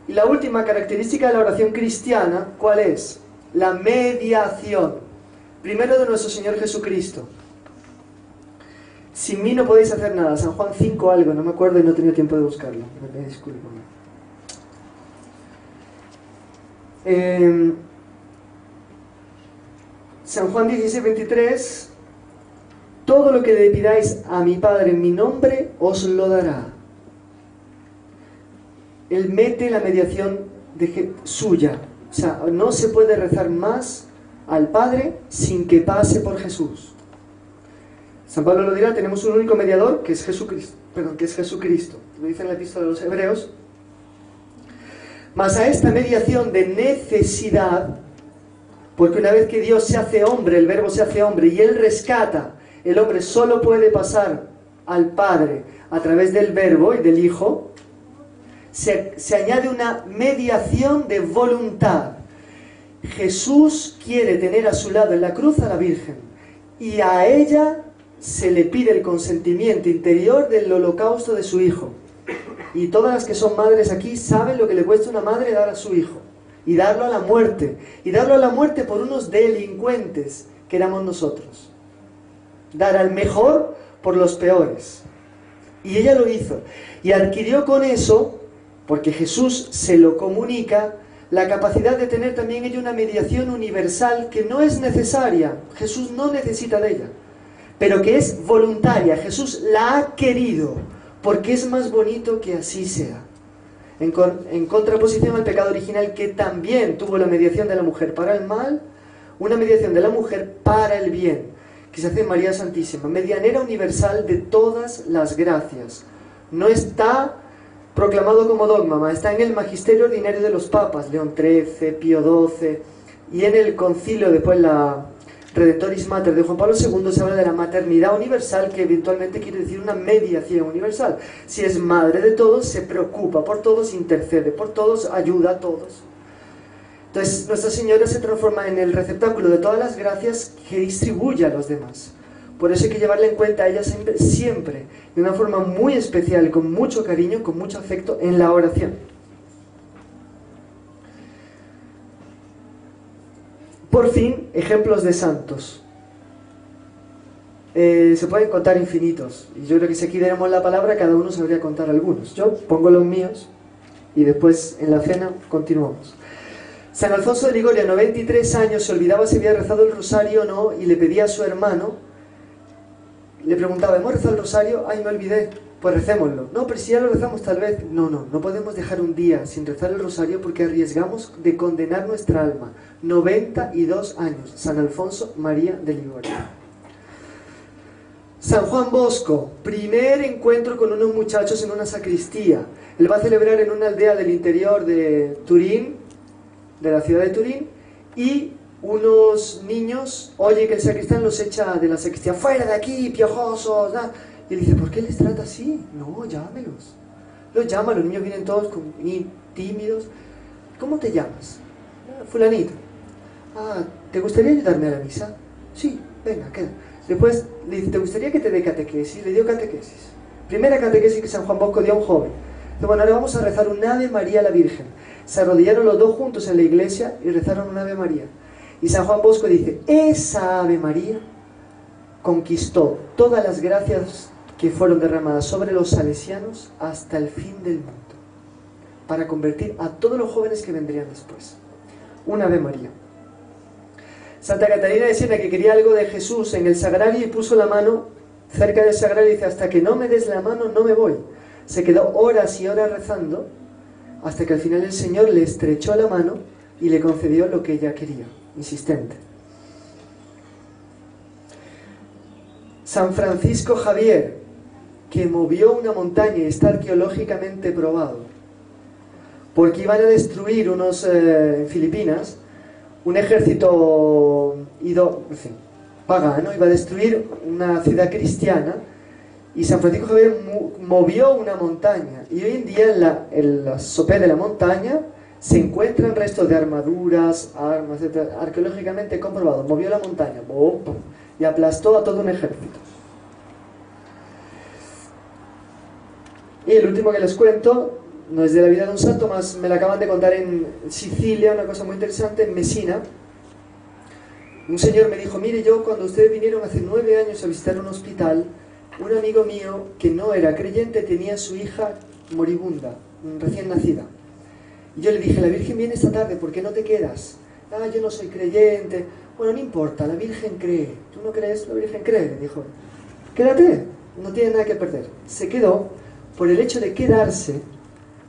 Y la última característica de la oración cristiana, ¿cuál es? La mediación. Primero de nuestro Señor Jesucristo. Sin mí no podéis hacer nada. San Juan 5 algo, no me acuerdo y no he tenido tiempo de buscarlo. Me disculpo. San Juan 16:23, todo lo que le pidáis a mi Padre en mi nombre, os lo dará. Él mete la mediación suya. O sea, no se puede rezar más al Padre sin que pase por Jesús. San Pablo lo dirá, tenemos un único mediador, que es Jesucristo. Lo dice en la epístola de los Hebreos. Mas a esta mediación de necesidad, porque una vez que Dios se hace hombre, el Verbo se hace hombre y Él rescata, el hombre solo puede pasar al Padre a través del Verbo y del Hijo, se añade una mediación de voluntad. Jesús quiere tener a su lado en la cruz a la Virgen y a ella se le pide el consentimiento interior del holocausto de su hijo. Y todas las que son madres aquí saben lo que le cuesta a una madre dar a su hijo y darlo a la muerte, y darlo a la muerte por unos delincuentes que éramos nosotros. Dar al mejor por los peores. Y ella lo hizo y adquirió con eso, porque Jesús se lo comunica, la capacidad de tener también ella una mediación universal que no es necesaria. Jesús no necesita de ella, pero que es voluntaria. Jesús la ha querido porque es más bonito que así sea. En contraposición al pecado original, que también tuvo la mediación de la mujer para el mal, una mediación de la mujer para el bien, que se hace en María Santísima, medianera universal de todas las gracias. No está proclamado como dogma, está en el magisterio ordinario de los papas, León XIII, Pío XII, y en el concilio, después la Redemptoris Mater de Juan Pablo II, se habla de la maternidad universal, que eventualmente quiere decir una mediación universal. Si es madre de todos, se preocupa por todos, intercede por todos, ayuda a todos. Entonces Nuestra Señora se transforma en el receptáculo de todas las gracias que distribuye a los demás. Por eso hay que llevarla en cuenta a ella siempre, de una forma muy especial, con mucho cariño, con mucho afecto en la oración. Por fin, ejemplos de santos. Se pueden contar infinitos, y yo creo que si aquí demos la palabra, cada uno sabría contar algunos. Yo pongo los míos y después en la cena continuamos. San Alfonso de Ligorio, 93 años, se olvidaba si había rezado el rosario o no, y le pedía a su hermano, le preguntaba, ¿hemos rezado el rosario? Ay, me olvidé. Pues recémoslo. No, pero si ya lo rezamos tal vez. No podemos dejar un día sin rezar el rosario porque arriesgamos de condenar nuestra alma. 92 años. San Alfonso María de Ligorio. San Juan Bosco, primer encuentro con unos muchachos en una sacristía. Él va a celebrar en una aldea del interior de Turín, de la ciudad de Turín, y unos niños oye que el sacristán los echa de la sacristía, fuera de aquí, piojosos, ¿no? Y él dice, ¿por qué les trata así? No, llámelos. Los llama, los niños vienen todos tímidos. ¿Cómo te llamas? Fulanito. Ah, ¿te gustaría ayudarme a la misa? Sí, venga, queda. Después le dice, ¿te gustaría que te dé catequesis? Le dio catequesis. Primera catequesis que San Juan Bosco dio a un joven. Dice, bueno, ahora vamos a rezar un Ave María a la Virgen. Se arrodillaron los dos juntos en la iglesia y rezaron un Ave María. Y San Juan Bosco dice, esa Ave María conquistó todas las gracias que fueron derramadas sobre los salesianos hasta el fin del mundo, para convertir a todos los jóvenes que vendrían después. Una Ave María. Santa Catalina de Siena, que quería algo de Jesús en el sagrario y puso la mano cerca del sagrario y dice, hasta que no me des la mano no me voy. Se quedó horas y horas rezando hasta que al final el Señor le estrechó la mano y le concedió lo que ella quería, insistente. San Francisco Javier, que movió una montaña y está arqueológicamente probado, porque iban a destruir en Filipinas, un ejército pagano, iba a destruir una ciudad cristiana, y San Francisco Javier movió una montaña, y hoy en día en la sopé de la montaña se encuentran restos de armaduras, armas, etc., arqueológicamente comprobados. Movió la montaña y aplastó a todo un ejército. Y el último que les cuento no es de la vida de un santo, más me la acaban de contar en Sicilia, una cosa muy interesante, en Mesina. Un señor me dijo, mire, yo cuando ustedes vinieron hace 9 años a visitar un hospital, un amigo mío que no era creyente tenía a su hija moribunda, recién nacida. Y yo le dije, la Virgen viene esta tarde, ¿por qué no te quedas? Ah, yo no soy creyente. Bueno, no importa, la Virgen cree. ¿Tú no crees? La Virgen cree, le dijo. Quédate, no tiene nada que perder. Se quedó. Por el hecho de quedarse,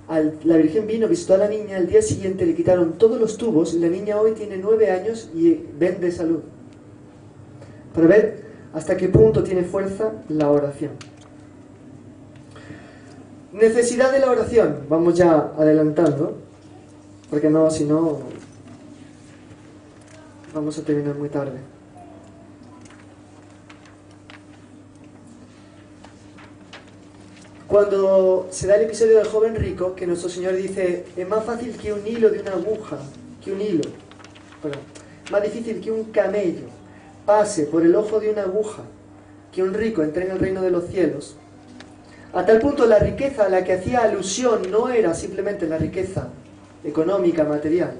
la Virgen vino, visitó a la niña, al día siguiente le quitaron todos los tubos, y la niña hoy tiene 9 años y ven de salud. Para ver hasta qué punto tiene fuerza la oración. Necesidad de la oración. Vamos ya adelantando, porque no, si no, vamos a terminar muy tarde. Cuando se da el episodio del joven rico, que nuestro Señor dice, es más fácil que un hilo de una aguja, más difícil que un camello pase por el ojo de una aguja, que un rico entre en el reino de los cielos. A tal punto la riqueza a la que hacía alusión no era simplemente la riqueza económica, material.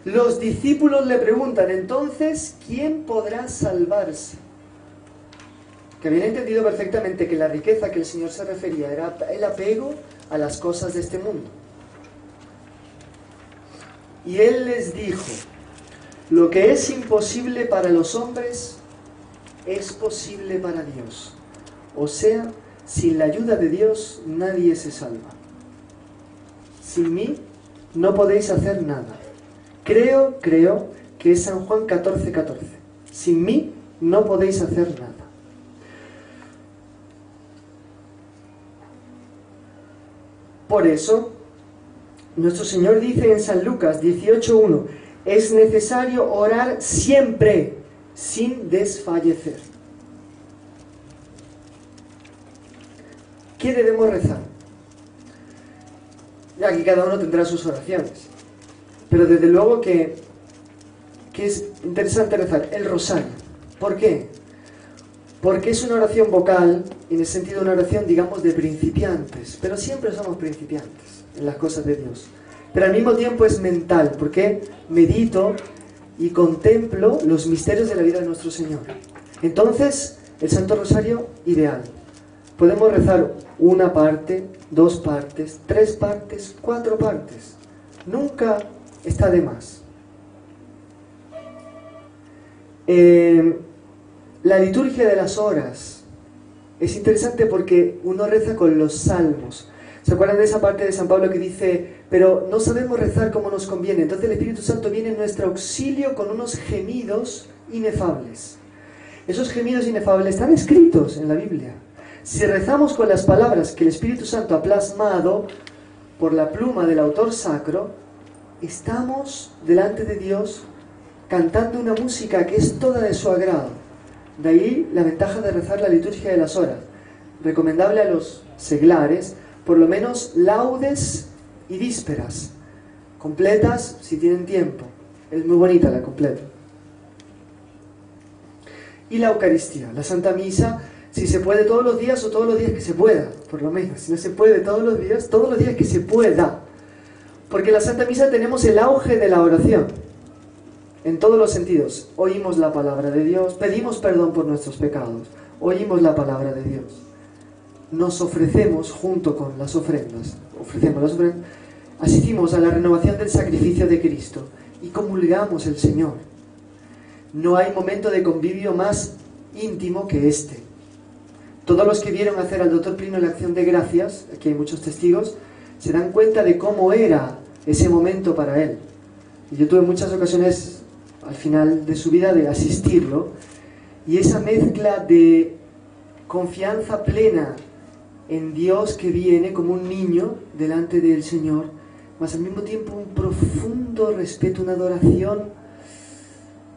Los discípulos le preguntan, entonces, ¿quién podrá salvarse? Que habían entendido perfectamente que la riqueza que el Señor se refería era el apego a las cosas de este mundo. Y Él les dijo, lo que es imposible para los hombres es posible para Dios. O sea, sin la ayuda de Dios nadie se salva. Sin mí no podéis hacer nada. Creo que es San Juan 14:14. Sin mí no podéis hacer nada. Por eso, nuestro Señor dice en San Lucas 18:1, es necesario orar siempre, sin desfallecer. ¿Qué debemos rezar? Y aquí cada uno tendrá sus oraciones. Pero desde luego que es interesante rezar el rosario. ¿Por qué? Porque es una oración vocal, en el sentido de una oración, digamos, de principiantes. Pero siempre somos principiantes en las cosas de Dios. Pero al mismo tiempo es mental, porque medito y contemplo los misterios de la vida de nuestro Señor. Entonces, el Santo Rosario, ideal. Podemos rezar una parte, 2 partes, 3 partes, 4 partes. Nunca está de más. La liturgia de las horas es interesante porque uno reza con los salmos. ¿Se acuerdan de esa parte de San Pablo que dice, pero no sabemos rezar como nos conviene? Entonces el Espíritu Santo viene en nuestro auxilio con unos gemidos inefables. Esos gemidos inefables están escritos en la Biblia. Si rezamos con las palabras que el Espíritu Santo ha plasmado por la pluma del autor sacro, estamos delante de Dios cantando una música que es toda de su agrado. De ahí la ventaja de rezar la liturgia de las horas. Recomendable a los seglares, por lo menos laudes y vísperas. Completas si tienen tiempo. Es muy bonita la completa. Y la Eucaristía, la Santa Misa, si se puede todos los días o todos los días que se pueda, por lo menos. Si no se puede todos los días que se pueda. Porque en la Santa Misa tenemos el auge de la oración. En todos los sentidos. Oímos la palabra de Dios, pedimos perdón por nuestros pecados, oímos la palabra de Dios. Nos ofrecemos junto con las ofrendas, asistimos a la renovación del sacrificio de Cristo y comulgamos el Señor. No hay momento de convivio más íntimo que este. Todos los que vieron hacer al doctor Plino la acción de gracias, aquí hay muchos testigos, se dan cuenta de cómo era ese momento para él. Y yo tuve muchas ocasiones al final de su vida de asistirlo, y esa mezcla de confianza plena en Dios que viene como un niño delante del Señor, mas al mismo tiempo un profundo respeto, una adoración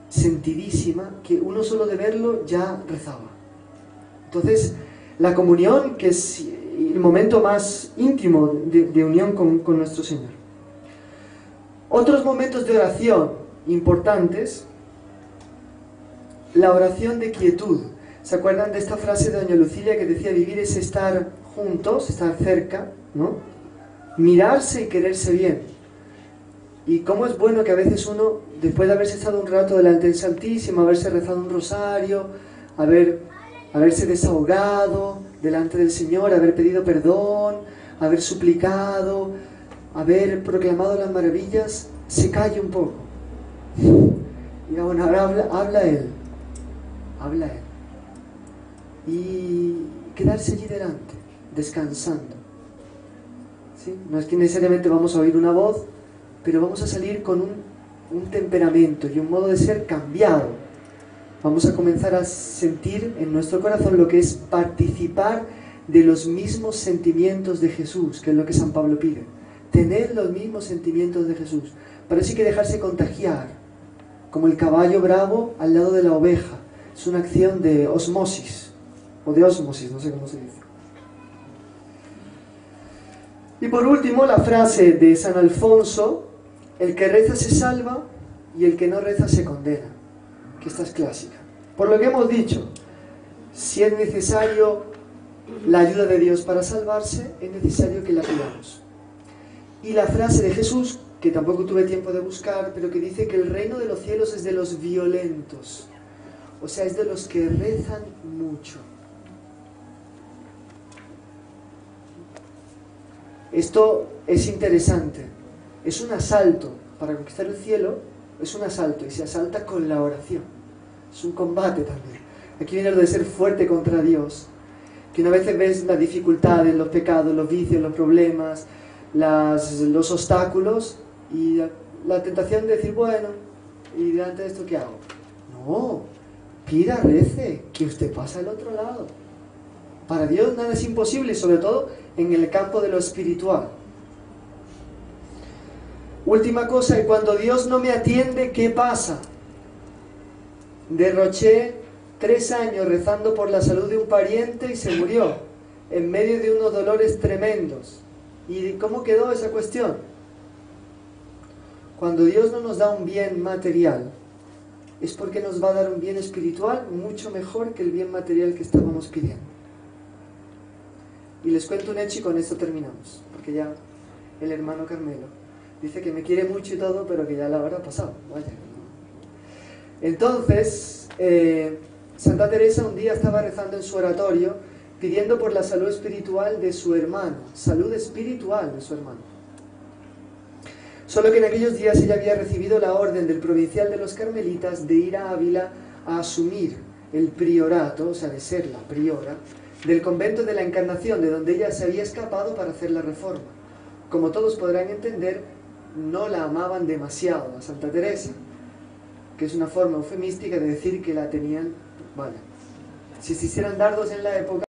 sentidísima, que uno solo de verlo ya rezaba. Entonces, la comunión, que es el momento más íntimo de unión con nuestro Señor. Otros momentos de oración importantes, la oración de quietud. ¿Se acuerdan de esta frase de doña Lucilia que decía, vivir es estar juntos, estar cerca, ¿no? Mirarse y quererse bien. Y cómo es bueno que a veces uno, después de haberse estado un rato delante del Santísimo, haberse rezado un rosario, haberse desahogado delante del Señor, haber pedido perdón, haber suplicado, haber proclamado las maravillas, se calle un poco. Y Diga, bueno, ahora habla Él. Habla Él. Y quedarse allí delante, descansando. ¿Sí? No es que necesariamente vamos a oír una voz, pero vamos a salir con un temperamento y un modo de ser cambiado. Vamos a comenzar a sentir en nuestro corazón lo que es participar de los mismos sentimientos de Jesús, que es lo que San Pablo pide. Tener los mismos sentimientos de Jesús. Para eso hay que dejarse contagiar, como el caballo bravo al lado de la oveja. Es una acción de osmosis, o de ósmosis, no sé cómo se dice. Y por último, la frase de San Alfonso: el que reza se salva y el que no reza se condena, que esta es clásica. Por lo que hemos dicho, si es necesario la ayuda de Dios para salvarse, es necesario que la pidamos. Y la frase de Jesús, que tampoco tuve tiempo de buscar, pero que dice que el reino de los cielos es de los violentos, o sea, es de los que rezan mucho. Esto es interesante. Es un asalto. Para conquistar el cielo es un asalto, y se asalta con la oración. Es un combate también. Aquí viene lo de ser fuerte contra Dios, que una vez ves las dificultades, los pecados, los vicios, los problemas, los obstáculos, y la tentación de decir, bueno, ¿y delante de esto qué hago? No, pida, rece, que usted pasa al otro lado. Para Dios nada es imposible, sobre todo en el campo de lo espiritual. Última cosa, y cuando Dios no me atiende, ¿qué pasa? Derroché 3 años rezando por la salud de un pariente y se murió, en medio de unos dolores tremendos. ¿Y cómo quedó esa cuestión? Cuando Dios no nos da un bien material, es porque nos va a dar un bien espiritual mucho mejor que el bien material que estábamos pidiendo. Y les cuento un hecho y con esto terminamos, porque ya el hermano Carmelo dice que me quiere mucho y todo, pero que ya la hora ha pasado. Vaya. Entonces, Santa Teresa un día estaba rezando en su oratorio pidiendo por la salud espiritual de su hermano, salud espiritual de su hermano. Solo que en aquellos días ella había recibido la orden del provincial de los carmelitas de ir a Ávila a asumir el priorato, o sea, de ser la priora, del convento de la Encarnación, de donde ella se había escapado para hacer la reforma. Como todos podrán entender, no la amaban demasiado a Santa Teresa, que es una forma eufemística de decir que la tenían, vale, si se hicieran dardos en la época,